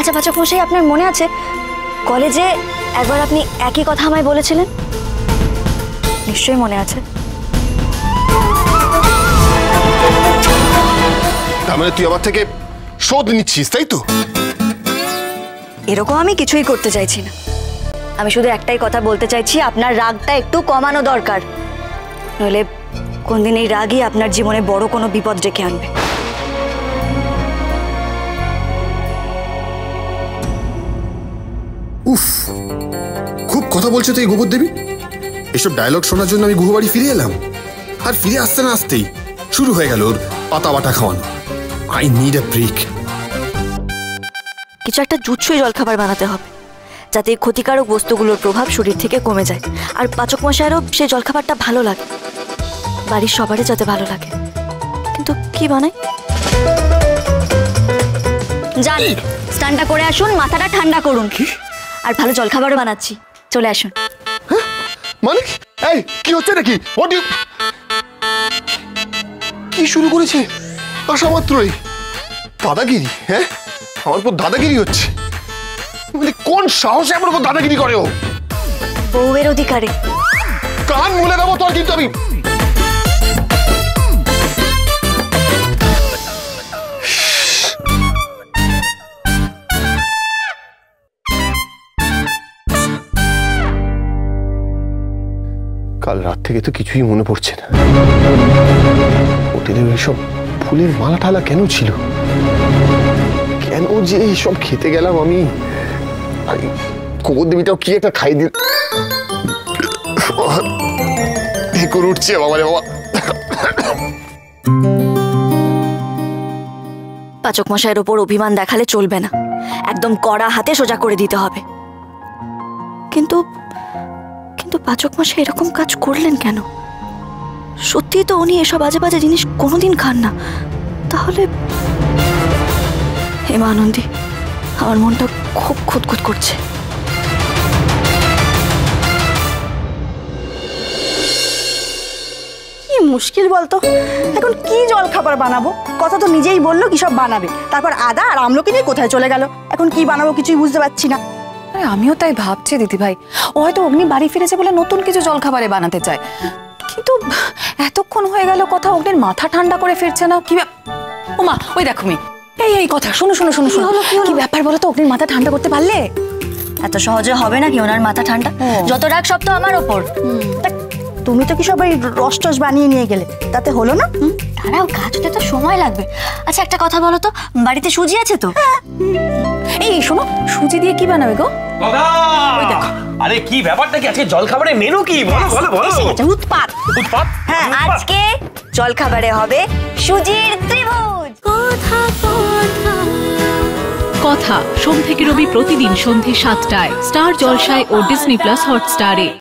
আচ্ছা পাচক মশাই, আপনার মনে আছে কলেজে একবার আপনি একই কথা আমায় বলেছিলেন? নিশ্চয়ই মনে আছে। তার মানে তুই আমার থেকে শোধ নিচ্ছিস, তাই তো? এরকম আমি কিছুই করতে চাইছি না। আমি শুধু একটাই কথা বলতে চাইছি, আপনার রাগটা একটু কমানো দরকার, নইলে কোনদিন এই রাগই আপনার জীবনে বড় কোনো বিপদ ডেকে আনবে। উফ, খুব কথা বলছো তো এই গোবর দেবী। এসব ডায়লগ শোনার জন্য আমি গুহবাড়ি ফিরে এলাম, আর ফিরে আসতে না আসতেই শুরু হয়ে গেল ওর পাতা বাটা খাওয়ানো। I need a break. কিছু একটা জুৎসই জলখাবার বানাতে হবে, যাতে এই ক্ষতিকারক বস্তুগুলোর প্রভাব শরীর থেকে কমে যায়, আর পাচক মশাইয়েরও সেই জলখাবারটা ভালো লাগে, বাড়ির সবারই যাতে ভালো লাগে। কিন্তু কি বানাই? জানি, স্নানটা করে আসুন, মাথাটা ঠান্ডা করুন, আর ভালো জলখাবারও বানাচ্ছি, চলে আসুন। মানে এই কি হচ্ছে নাকি? কি শুরু করেছে আসা মাত্রই? দাদাগিরি? হ্যাঁ, আমার উপর দাদাগিরি হচ্ছে? মানে কোন সাহসে আমার উপর দাদাগিরি করে ও? বউয়ের অধিকারে কান মুলে দেবো তোর কিন্তু আমি। কাল রাত থেকে তো কিছুই মনে পড়ছে না। হোটেলে এইসব ফুলের মালা টালা কেন ছিল? কেন যে এইসব খেতে গেলাম আমি? গোবর দেবীটাও কি একটা খাই দিল। করে উঠছে বাবা রে বাবা। পাচক মশাইয়ের ওপর অভিমান দেখালে চলবে না, একদম কড়া হাতে সোজা করে দিতে হবে। কিন্তু কিন্তু পাচক মশাই এরকম কাজ করলেন কেন? সত্যিই তো উনি এসব বাজে বাজে জিনিস কোনোদিন খান না। তাহলে হেমা আনন্দী, আমার মনটা খুব খুঁতখুত করছে। কি মুশকিল বলতো, এখন কি জল খাবার বানাবো? কথা তো নিজেই বললো কি সব বানাবে, তারপর আদা আর আমলকি নিয়ে কোথায় চলে গেল। এখন কি বানাবো কিছুই বুঝতে পারছি না। আরে আমিও তাই ভাবছি দিদি ভাই, ও হয়তো অগ্নি বাড়ি ফিরেছে বলে নতুন কিছু জলখাবারে বানাতে চায়, কিন্তু এতক্ষণ হয়ে গেল কথা অগ্নির মাথা ঠান্ডা করে ফিরছে না। কি ওমা, ওই দেখো মি, এই কথা শোনো শোনো শোনো শোনো, কি ব্যাপার বলো তো? অগ্নির মাথা ঠান্ডা করতে পারলে? এত সহজে হবে নাকি ওনার মাথা ঠান্ডা? যত রাগ সব তো আমার ওপর। তুমি তো কি সবাই রস টস বানিয়ে নিয়ে গেলে, তাতে হলো না? তারাও কাজ হতে তো সময় লাগবে। আচ্ছা একটা কথা বলো তো, বাড়িতে সুজি আছে তো? এই শোনো, সুজি দিয়ে কি বানাবে গো? আরে কি ব্যাপারটা কি? আজকে জলখাবারের মেনু কি? বলো বলো বলো। উৎপাত। উৎপাত? হ্যাঁ, আজকে জলখাবারে হবে সুজির ত্রিভুজ। কথা সোম থেকে রবি প্রতিদিন সন্ধ্যে ৭টায় স্টার জলসায় ও ডিজনি প্লাস হটস্টারে।